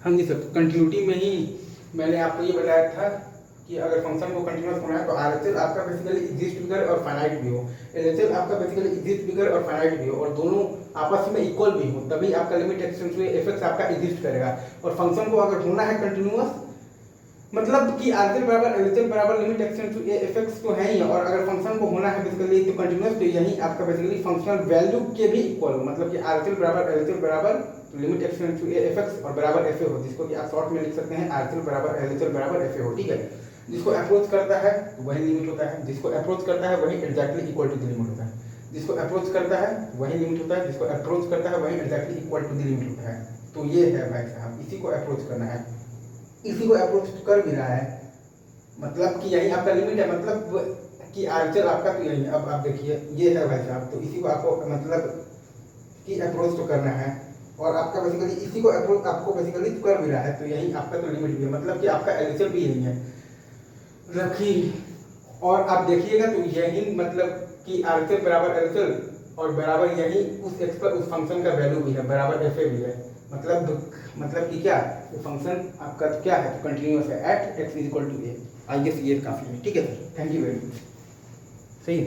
हाँ जी sir, continuity में ही मैंने आपको ये बताया था कि अगर फंक्शन को कंटिन्यूस होना है तो RHS आपका बेसिकली एग्जिस्ट बिगर और फाइनाइट भी हो, LHS आपका बेसिकली एग्जिस्ट बिगर और फाइनाइट भी हो, और दोनों आपस में इक्वल भी हो, तभी आपका लिमिट एक्सटेंस टू एफ आपका एग्जिस्ट करेगा। और फंक्शन को अगर होना है कंटिन्यूस, मतलब कि RHS बराबर LHS बराबर लिमिट एक्सटेंस टू एफ तो है ही, और अगर फंक्शन को होना है बेसिकली तो कंटिन्यूस, तो यही आपका बेसिकली फंक्शनल वैल्यू के भी इक्वल हो, मतलब कि RHS बराबर LHS बराबर लिमिट एक्सटेंस टू एफ और बराबर एफ हो, जिसको कि आप शॉर्ट में लिख सकते हैं RHS बराबर LHS बराबर एफ हो, ठीक है। जिसको अप्रोच करता है वही लिमिट होता है, जिसको अप्रोच करता है वही exactly equal to the limit होता है, जिसको अप्रोच करता है वही लिमिट होता है, जिसको अप्रोच करता है वही exactly equal to the limit होता है। तो ये है भाई साहब, इसी को अप्रोच करना है, इसी को अप्रोच कर भी रहा है, मतलब कि यही आपका लिमिट है, मतलब कि आर्चर आपका तो यही। अब आप देखिए ये है भाई साहब, तो इसी को आपको मतलब कि अप्रोच तो करना है, और आपका बेसिकली इसी को अप्रोच आपको बेसिकली कर भी रहा है, तो यही आपका तो लिमिट भी है, मतलब कि आपका एलएचएल भी यही है, मतलब कि। और आप देखिएगा तो यही मतलब कि आर्चर बराबर एलएचएल और बराबर यही उस एक्स पर उस फंक्शन का वैल्यू भी है, बराबर एफ भी है, मतलब कि क्या फंक्शन आपका तो क्या है, कंटिन्यूअस है at x is equal to a. I guess ये काफ़ी है, ठीक है sir, thank you very much. सही है।